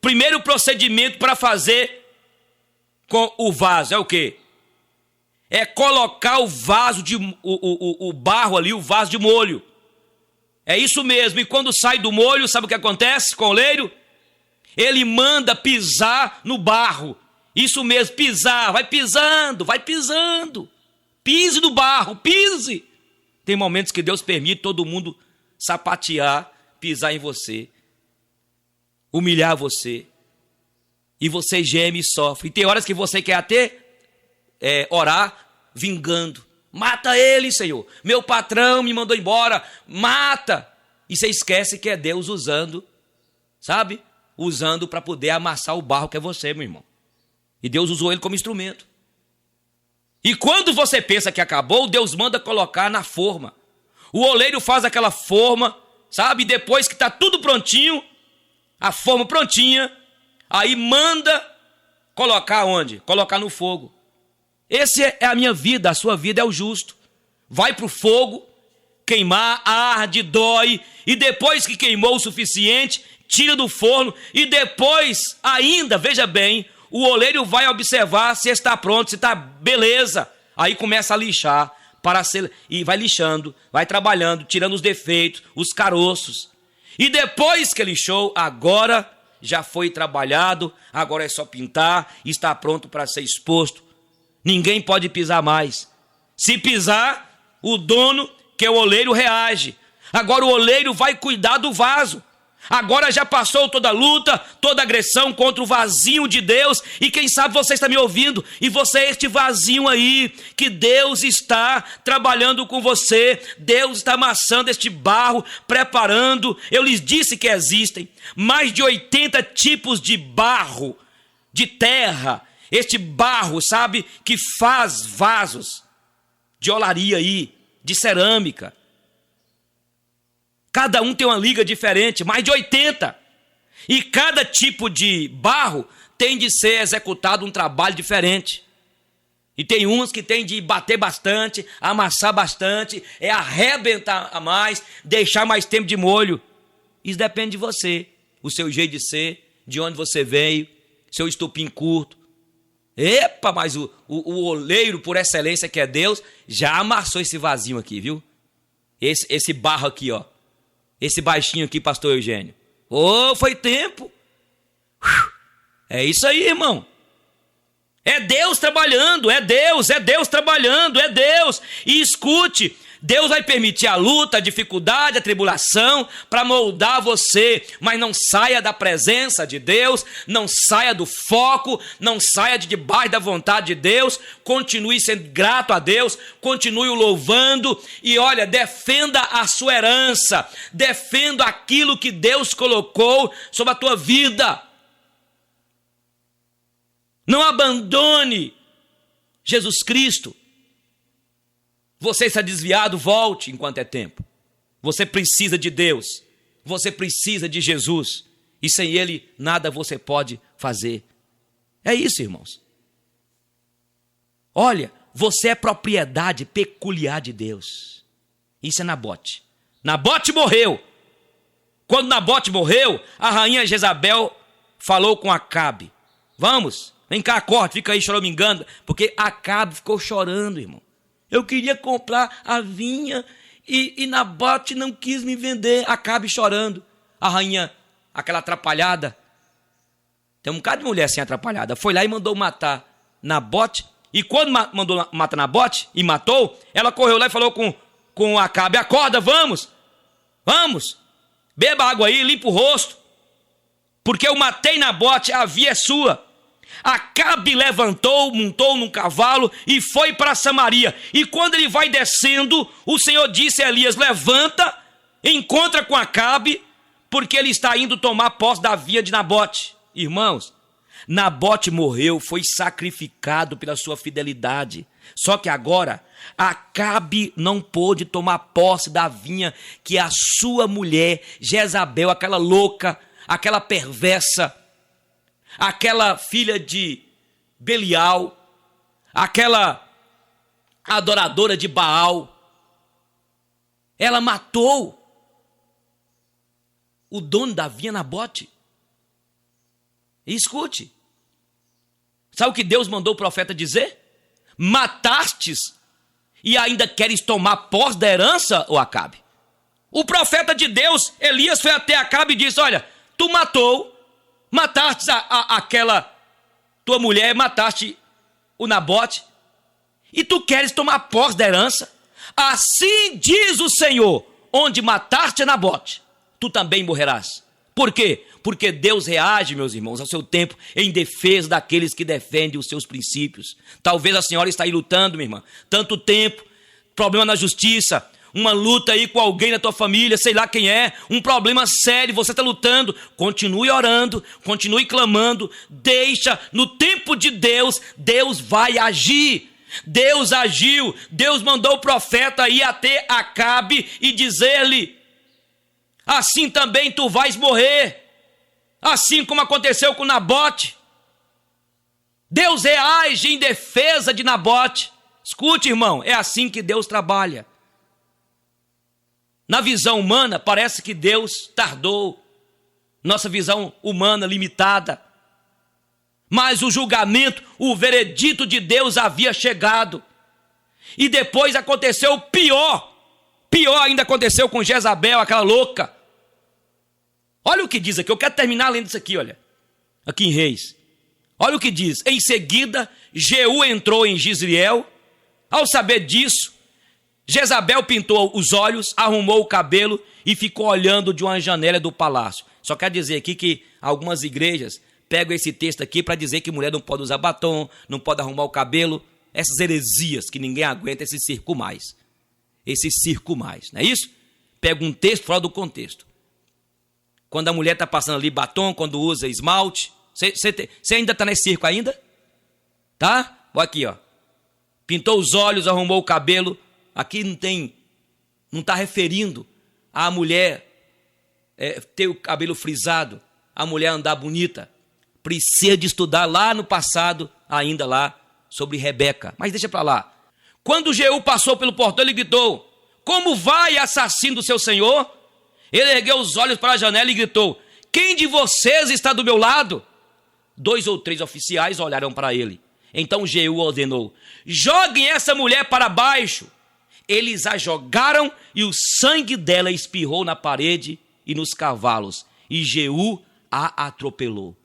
Primeiro procedimento para fazer com o vaso é o quê? É colocar o vaso, o barro ali, o vaso de molho. É isso mesmo. E quando sai do molho, sabe o que acontece com o oleiro? Ele manda pisar no barro. Isso mesmo, pisar. Vai pisando, vai pisando. Pise no barro, pise. Tem momentos que Deus permite todo mundo sapatear, pisar em você, humilhar você, e você geme e sofre. E tem horas que você quer até orar vingando. Mata ele, Senhor. Meu patrão me mandou embora. Mata. E você esquece que é Deus usando, sabe? Usando para poder amassar o barro que é você, meu irmão. E Deus usou ele como instrumento. E quando você pensa que acabou, Deus manda colocar na forma. O oleiro faz aquela forma, sabe? Depois que está tudo prontinho, a forma prontinha, aí manda colocar onde? Colocar no fogo. Essa é a minha vida, a sua vida é o justo. Vai para o fogo, queimar, arde, dói, e depois que queimou o suficiente, tira do forno, e depois ainda, veja bem, o oleiro vai observar se está pronto, se está beleza. Aí começa a lixar, e vai lixando, vai trabalhando, tirando os defeitos, os caroços. E depois que lixou, agora já foi trabalhado, agora é só pintar, está pronto para ser exposto. Ninguém pode pisar mais. Se pisar, o dono, que é o oleiro, reage. Agora o oleiro vai cuidar do vaso. Agora já passou toda a luta, toda a agressão contra o vasinho de Deus. E quem sabe você está me ouvindo, e você é este vasinho aí, que Deus está trabalhando com você. Deus está amassando este barro, preparando. Eu lhes disse que existem mais de 80 tipos de barro, de terra. Este barro, sabe, que faz vasos de olaria aí, de cerâmica. Cada um tem uma liga diferente, mais de 80. E cada tipo de barro tem de ser executado um trabalho diferente. E tem uns que tem de bater bastante, amassar bastante, arrebentar a mais, deixar mais tempo de molho. Isso depende de você, o seu jeito de ser, de onde você veio, seu estupim curto. Epa, mas o oleiro por excelência que é Deus, já amassou esse vasinho aqui, viu? Esse barro aqui, ó. Esse baixinho aqui, pastor Eugênio. Foi tempo. É isso aí, irmão. É Deus trabalhando, é Deus trabalhando, é Deus. E escute, Deus vai permitir a luta, a dificuldade, a tribulação para moldar você, mas não saia da presença de Deus, não saia do foco, não saia de debaixo da vontade de Deus, continue sendo grato a Deus, continue o louvando e olha, defenda a sua herança, defenda aquilo que Deus colocou sobre a tua vida. Não abandone Jesus Cristo. Você está desviado, volte enquanto é tempo. Você precisa de Deus. Você precisa de Jesus. E sem Ele, nada você pode fazer. É isso, irmãos. Olha, você é propriedade peculiar de Deus. Isso é Nabote. Nabote morreu. Quando Nabote morreu, a rainha Jezabel falou com Acabe. Vamos, vem cá, acorda, fica aí choramingando. Porque Acabe ficou chorando, irmão. Eu queria comprar a vinha e Nabote não quis me vender. Acabe chorando. A rainha, aquela atrapalhada, tem um bocado de mulher assim atrapalhada, foi lá e mandou matar Nabote. E quando mandou matar Nabote e matou, ela correu lá e falou com Acabe: acorda, vamos, beba água aí, limpa o rosto, porque eu matei Nabote, a via é sua. Acabe levantou, montou num cavalo e foi para Samaria. E quando ele vai descendo, o Senhor disse a Elias: levanta, encontra com Acabe, porque ele está indo tomar posse da vinha de Nabote. Irmãos, Nabote morreu, foi sacrificado pela sua fidelidade. Só que agora, Acabe não pôde tomar posse da vinha que a sua mulher, Jezabel, aquela louca, aquela perversa, aquela filha de Belial, aquela adoradora de Baal, ela matou o dono da vinha, Nabote. E escute, sabe o que Deus mandou o profeta dizer? Matastes e ainda queres tomar posse da herança, ô Acabe? O profeta de Deus, Elias, foi até Acabe e disse: olha, tu mataste aquela tua mulher, mataste o Nabote, e tu queres tomar posse da herança? Assim diz o Senhor, onde mataste Nabote, tu também morrerás. Por quê? Porque Deus reage, meus irmãos, ao seu tempo, em defesa daqueles que defendem os seus princípios. Talvez a senhora está aí lutando, minha irmã, tanto tempo, problema na justiça, uma luta aí com alguém na tua família, sei lá quem é, um problema sério, você está lutando, continue orando, continue clamando, deixa, no tempo de Deus, Deus vai agir. Deus agiu, Deus mandou o profeta ir até Acabe e dizer-lhe: assim também tu vais morrer, assim como aconteceu com Nabote. Deus reage em defesa de Nabote. Escute, irmão, é assim que Deus trabalha. Na visão humana, parece que Deus tardou. Nossa visão humana limitada. Mas o julgamento, o veredito de Deus havia chegado. E depois aconteceu o pior. Pior ainda aconteceu com Jezabel, aquela louca. Olha o que diz aqui, eu quero terminar lendo isso aqui, olha. Aqui em Reis. Olha o que diz. Em seguida, Jeú entrou em Jezreel. Ao saber disso, Jezabel pintou os olhos, arrumou o cabelo e ficou olhando de uma janela do palácio. Só quero dizer aqui que algumas igrejas pegam esse texto aqui para dizer que mulher não pode usar batom, não pode arrumar o cabelo. Essas heresias que ninguém aguenta, esse circo mais. Esse circo mais, não é isso? Pega um texto fora do contexto. Quando a mulher está passando ali batom, quando usa esmalte. Você ainda está nesse circo ainda? Tá? Olha aqui, ó. Pintou os olhos, arrumou o cabelo. Aqui não está referindo a mulher ter o cabelo frisado, a mulher andar bonita. Precisa de estudar lá no passado, ainda lá, sobre Rebeca. Mas deixa para lá. Quando Jeú passou pelo portão, ele gritou: como vai, assassino do seu senhor? Ele ergueu os olhos para a janela e gritou: quem de vocês está do meu lado? 2 ou 3 oficiais olharam para ele. Então Jeú ordenou: joguem essa mulher para baixo. Eles a jogaram e o sangue dela espirrou na parede e nos cavalos. E Jeú a atropelou.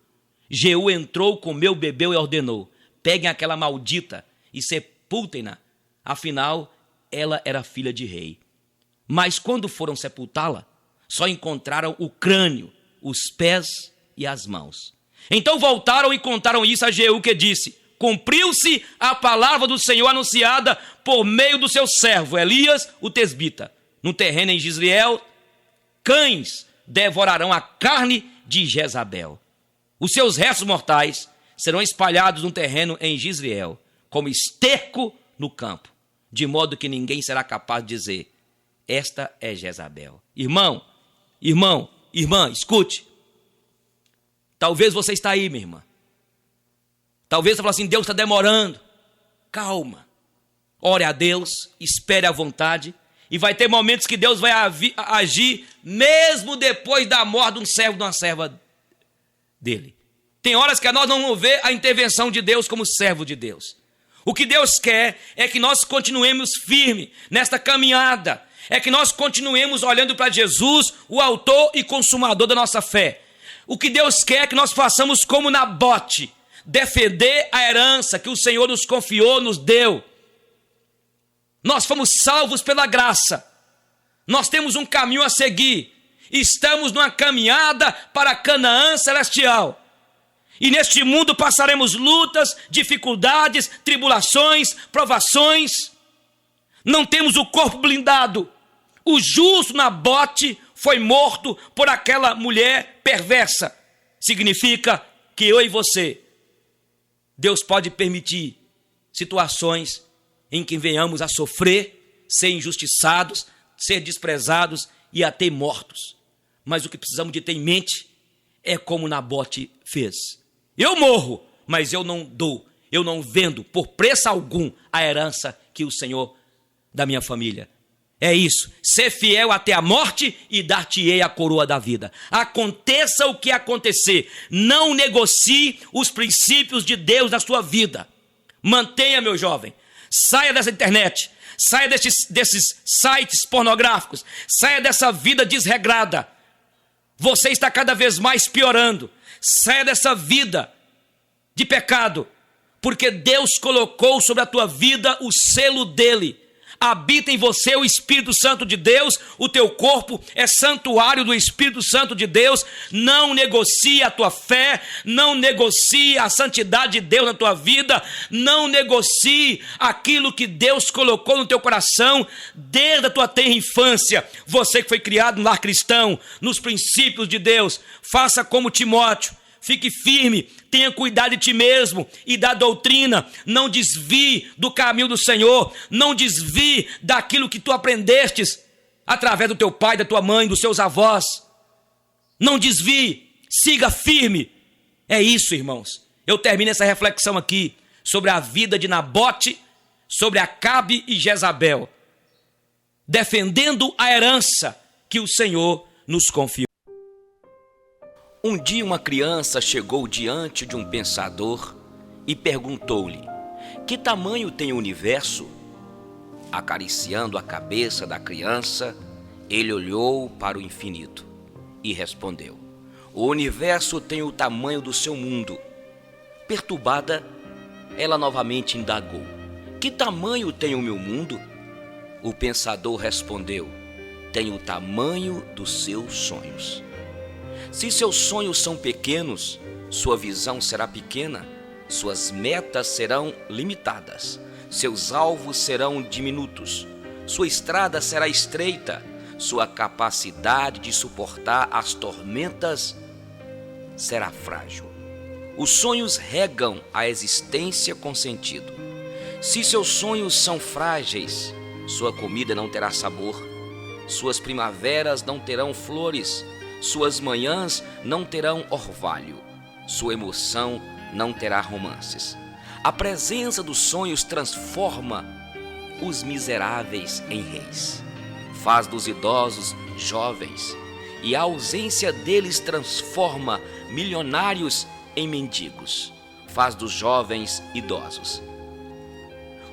Jeú entrou, comeu, bebeu e ordenou: peguem aquela maldita e sepultem-na. Afinal, ela era filha de rei. Mas quando foram sepultá-la, só encontraram o crânio, os pés e as mãos. Então voltaram e contaram isso a Jeú, que disse: cumpriu-se a palavra do Senhor anunciada por meio do seu servo Elias, o tesbita. No terreno em Jezreel, cães devorarão a carne de Jezabel. Os seus restos mortais serão espalhados no terreno em Jezreel, como esterco no campo, de modo que ninguém será capaz de dizer: esta é Jezabel. Irmão, irmã, escute. Talvez você está aí, minha irmã. Talvez você fale assim: Deus está demorando. Calma. Ore a Deus, espere à vontade. E vai ter momentos que Deus vai agir mesmo depois da morte de um servo, de uma serva dele. Tem horas que nós não vamos ver a intervenção de Deus como servo de Deus. O que Deus quer é que nós continuemos firmes nesta caminhada. É que nós continuemos olhando para Jesus, o autor e consumador da nossa fé. O que Deus quer é que nós façamos como Nabote, defender a herança que o Senhor nos confiou, nos deu. Nós fomos salvos pela graça. Nós temos um caminho a seguir. Estamos numa caminhada para Canaã celestial. E neste mundo passaremos lutas, dificuldades, tribulações, provações. Não temos o corpo blindado. O justo Nabote foi morto por aquela mulher perversa. Significa que eu e você, Deus pode permitir situações em que venhamos a sofrer, ser injustiçados, ser desprezados e até mortos. Mas o que precisamos de ter em mente é como Nabote fez. Eu morro, mas eu não dou, eu não vendo por preço algum a herança que o Senhor da minha família. É isso, ser fiel até a morte e dar-te-ei a coroa da vida. Aconteça o que acontecer, não negocie os princípios de Deus na sua vida. Mantenha, meu jovem, saia dessa internet, saia desses sites pornográficos, saia dessa vida desregrada. Você está cada vez mais piorando. Saia dessa vida de pecado, porque Deus colocou sobre a tua vida o selo dele. Habita em você o Espírito Santo de Deus, o teu corpo é santuário do Espírito Santo de Deus. Não negocie a tua fé, não negocie a santidade de Deus na tua vida, não negocie aquilo que Deus colocou no teu coração desde a tua tenra infância. Você que foi criado no lar cristão, nos princípios de Deus, faça como Timóteo. Fique firme, tenha cuidado de ti mesmo e da doutrina. Não desvie do caminho do Senhor. Não desvie daquilo que tu aprendestes através do teu pai, da tua mãe, dos seus avós. Não desvie, siga firme. É isso, irmãos. Eu termino essa reflexão aqui sobre a vida de Nabote, sobre Acabe e Jezabel, defendendo a herança que o Senhor nos confiou. Um dia uma criança chegou diante de um pensador e perguntou-lhe: que tamanho tem o universo? Acariciando a cabeça da criança, ele olhou para o infinito e respondeu: o universo tem o tamanho do seu mundo. Perturbada, ela novamente indagou: que tamanho tem o meu mundo? O pensador respondeu: tem o tamanho dos seus sonhos. Se seus sonhos são pequenos, sua visão será pequena, suas metas serão limitadas, seus alvos serão diminutos, sua estrada será estreita, sua capacidade de suportar as tormentas será frágil. Os sonhos regam a existência com sentido. Se seus sonhos são frágeis, sua comida não terá sabor, suas primaveras não terão flores, suas manhãs não terão orvalho, sua emoção não terá romances. A presença dos sonhos transforma os miseráveis em reis, faz dos idosos jovens, e a ausência deles transforma milionários em mendigos, faz dos jovens idosos.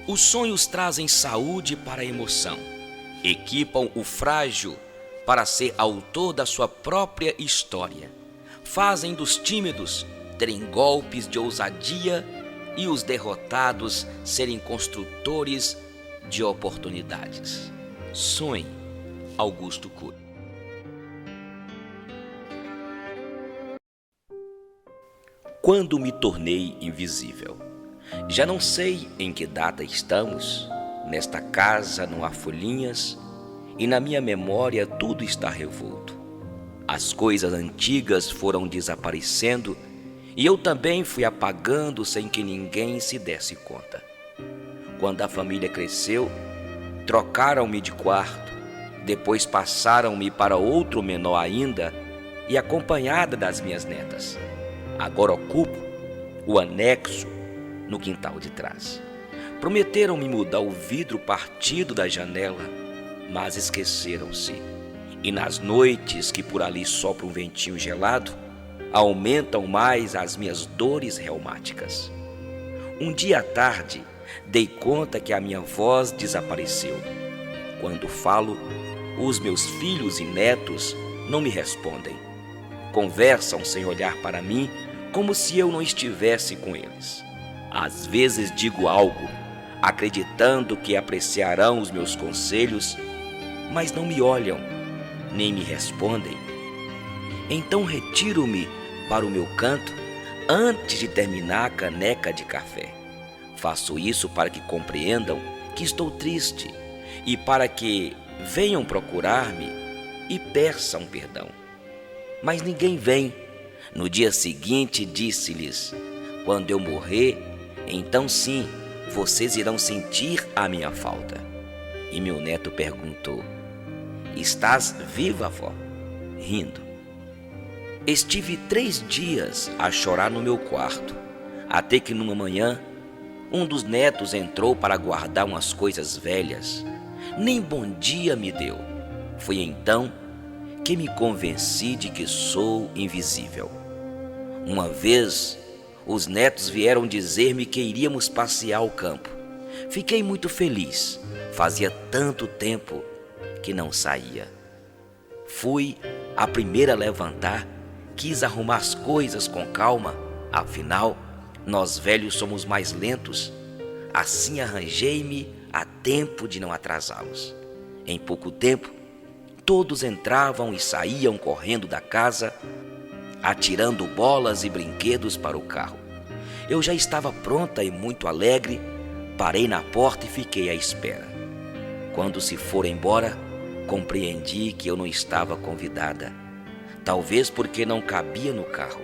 Os sonhos trazem saúde para a emoção, equipam o frágil para ser autor da sua própria história, fazem dos tímidos terem golpes de ousadia e os derrotados serem construtores de oportunidades. Sonhe, Augusto Cury. Quando me tornei invisível. Já não sei em que data estamos, nesta casa não há folhinhas, e na minha memória tudo está revolto. As coisas antigas foram desaparecendo e eu também fui apagando sem que ninguém se desse conta. Quando a família cresceu, trocaram-me de quarto, depois passaram-me para outro menor ainda e acompanhada das minhas netas. Agora ocupo o anexo no quintal de trás. Prometeram-me mudar o vidro partido da janela, mas esqueceram-se, e nas noites que por ali sopra um ventinho gelado, aumentam mais as minhas dores reumáticas. Um dia à tarde, dei conta que a minha voz desapareceu. Quando falo, os meus filhos e netos não me respondem. Conversam sem olhar para mim, como se eu não estivesse com eles. Às vezes digo algo, acreditando que apreciarão os meus conselhos, mas não me olham, nem me respondem. Então retiro-me para o meu canto antes de terminar a caneca de café. Faço isso para que compreendam que estou triste e para que venham procurar-me e peçam perdão. Mas ninguém vem. No dia seguinte disse-lhes: quando eu morrer, então sim, vocês irão sentir a minha falta. E meu neto perguntou: estás viva, avó? Rindo. Estive 3 dias a chorar no meu quarto, até que numa manhã, um dos netos entrou para guardar umas coisas velhas. Nem bom dia me deu. Foi então que me convenci de que sou invisível. Uma vez, os netos vieram dizer-me que iríamos passear ao campo. Fiquei muito feliz. Fazia tanto tempo que não saía. Fui a primeira a levantar, quis arrumar as coisas com calma, afinal, nós velhos somos mais lentos. Assim arranjei-me a tempo de não atrasá-los. Em pouco tempo, todos entravam e saíam correndo da casa, atirando bolas e brinquedos para o carro. Eu já estava pronta e muito alegre, parei na porta e fiquei à espera. Quando se foram embora, compreendi que eu não estava convidada, talvez porque não cabia no carro.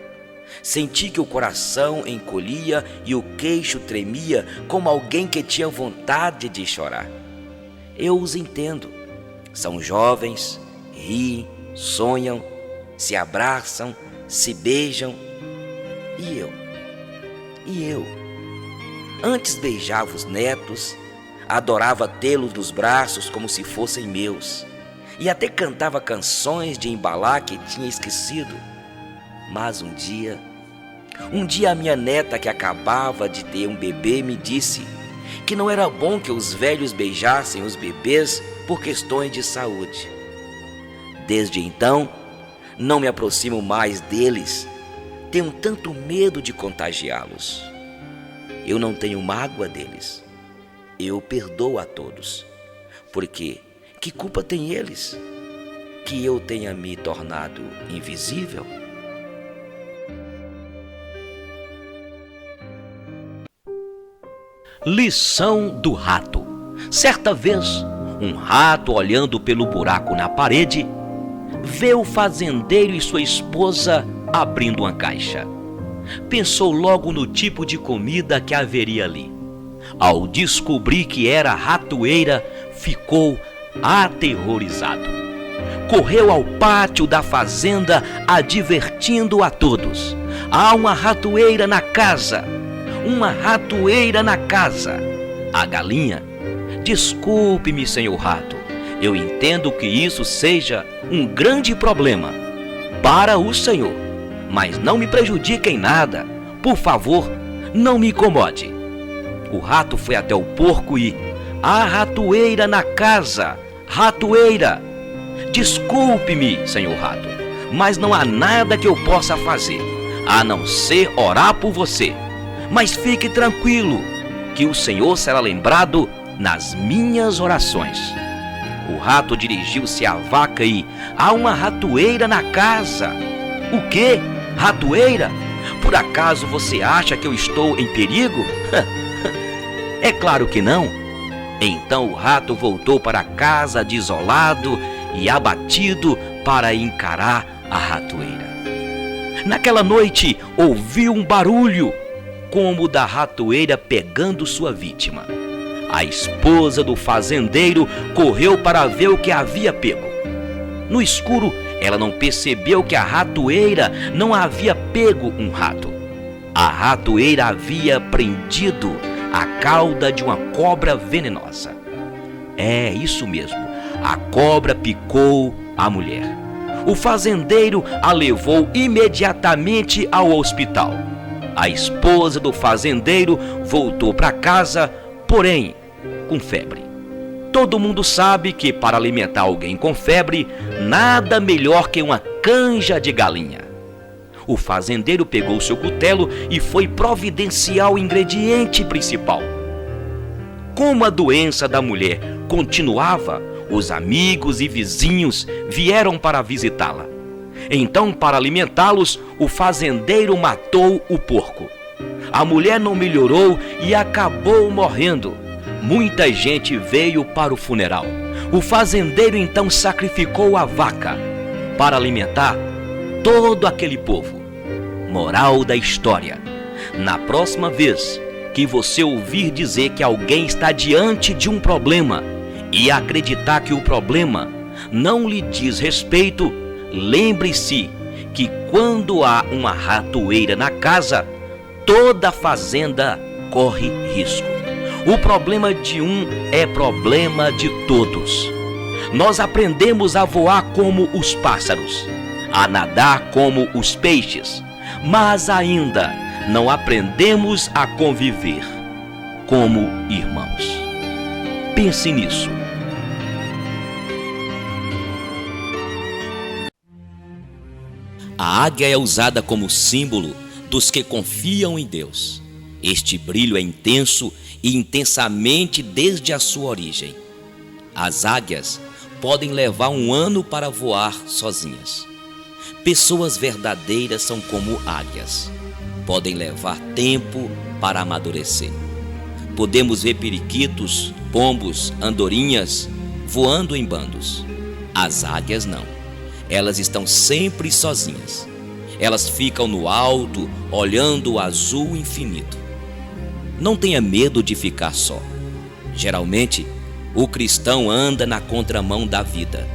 Senti que o coração encolhia e o queixo tremia como alguém que tinha vontade de chorar. Eu os entendo. São jovens, riem, sonham, se abraçam, se beijam. E eu? Antes beijava os netos, adorava tê-los nos braços como se fossem meus, e até cantava canções de embalar que tinha esquecido. Mas um dia a minha neta, que acabava de ter um bebê, me disse que não era bom que os velhos beijassem os bebês por questões de saúde. Desde então, não me aproximo mais deles. Tenho tanto medo de contagiá-los. Eu não tenho mágoa deles. Eu perdoo a todos. Porque que culpa têm eles? Que eu tenha me tornado invisível? Lição do rato. Certa vez, um rato, olhando pelo buraco na parede, vê o fazendeiro e sua esposa abrindo uma caixa. Pensou logo no tipo de comida que haveria ali. Ao descobrir que era ratoeira, ficou aterrorizado. Correu ao pátio da fazenda, advertindo a todos: há uma ratoeira na casa! Uma ratoeira na casa! A galinha: desculpe-me, senhor rato, eu entendo que isso seja um grande problema para o senhor, mas não me prejudique em nada. Por favor, não me incomode. O rato foi até o porco e: há ratoeira na casa! Ratoeira! Desculpe-me, senhor rato, mas não há nada que eu possa fazer, a não ser orar por você. Mas fique tranquilo, que o Senhor será lembrado nas minhas orações. O rato dirigiu-se à vaca e: há uma ratoeira na casa! O quê? Ratoeira? Por acaso você acha que eu estou em perigo? É claro que não. Então o rato voltou para casa desolado e abatido para encarar a ratoeira. Naquela noite ouviu um barulho, como o da ratoeira pegando sua vítima. A esposa do fazendeiro correu para ver o que havia pego. No escuro, ela não percebeu que a ratoeira não havia pego um rato. A ratoeira havia prendido a cauda de uma cobra venenosa. É isso mesmo, a cobra picou a mulher. O fazendeiro a levou imediatamente ao hospital. A esposa do fazendeiro voltou para casa, porém com febre. Todo mundo sabe que para alimentar alguém com febre, nada melhor que uma canja de galinha. O fazendeiro pegou seu cutelo e foi providenciar o ingrediente principal. Como a doença da mulher continuava, os amigos e vizinhos vieram para visitá-la. Então, para alimentá-los, o fazendeiro matou o porco. A mulher não melhorou e acabou morrendo. Muita gente veio para o funeral. O fazendeiro então sacrificou a vaca para alimentar todo aquele povo. Moral da história: na próxima vez que você ouvir dizer que alguém está diante de um problema e acreditar que o problema não lhe diz respeito, lembre-se que quando há uma ratoeira na casa, toda a fazenda corre risco. O problema de um é problema de todos. Nós aprendemos a voar como os pássaros, a nadar como os peixes, mas ainda não aprendemos a conviver como irmãos. Pense nisso. A águia é usada como símbolo dos que confiam em Deus. Este brilho é intenso e intensamente desde a sua origem. As águias podem levar 1 ano para voar sozinhas. Pessoas verdadeiras são como águias. Podem levar tempo para amadurecer. Podemos ver periquitos, pombos, andorinhas voando em bandos. As águias não. Elas estão sempre sozinhas. Elas ficam no alto, olhando o azul infinito. Não tenha medo de ficar só. Geralmente, o cristão anda na contramão da vida.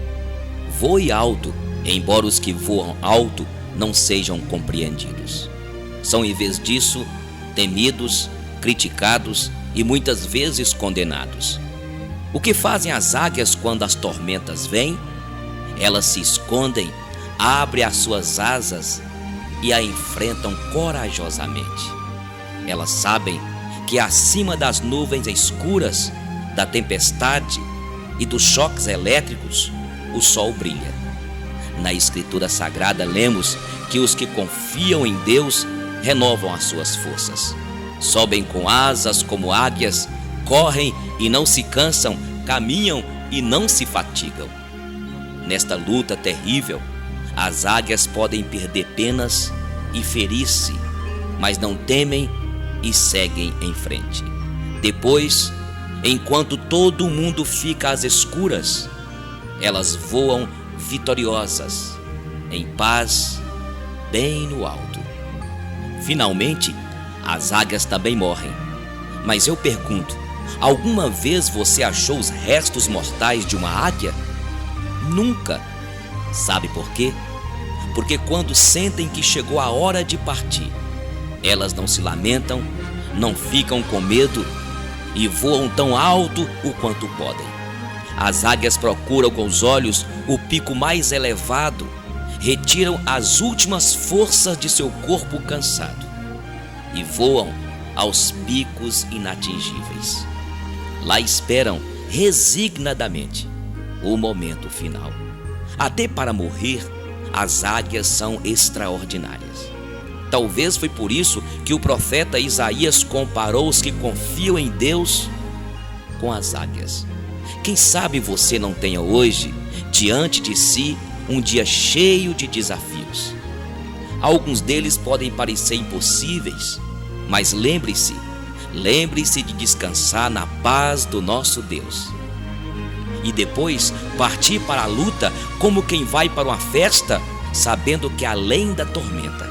Voe alto, embora os que voam alto não sejam compreendidos. São, em vez disso, temidos, criticados e muitas vezes condenados. O que fazem as águias quando as tormentas vêm? Elas se escondem, abrem as suas asas e a enfrentam corajosamente. Elas sabem que acima das nuvens escuras, da tempestade e dos choques elétricos, o sol brilha. Na Escritura Sagrada lemos que os que confiam em Deus renovam as suas forças. Sobem com asas como águias, correm e não se cansam, caminham e não se fatigam. Nesta luta terrível, as águias podem perder penas e ferir-se, mas não temem e seguem em frente. Depois, enquanto todo mundo fica às escuras, elas voam vitoriosas, em paz, bem no alto. Finalmente, as águias também morrem. Mas eu pergunto, alguma vez você achou os restos mortais de uma águia? Nunca. Sabe por quê? Porque quando sentem que chegou a hora de partir, elas não se lamentam, não ficam com medo e voam tão alto o quanto podem. As águias procuram com os olhos o pico mais elevado, retiram as últimas forças de seu corpo cansado e voam aos picos inatingíveis. Lá esperam resignadamente o momento final. Até para morrer, as águias são extraordinárias. Talvez foi por isso que o profeta Isaías comparou os que confiam em Deus com as águias. Quem sabe você não tenha hoje, diante de si, um dia cheio de desafios. Alguns deles podem parecer impossíveis, mas lembre-se de descansar na paz do nosso Deus. E depois partir para a luta como quem vai para uma festa, sabendo que além da tormenta,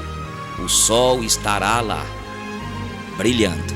o sol estará lá, brilhando.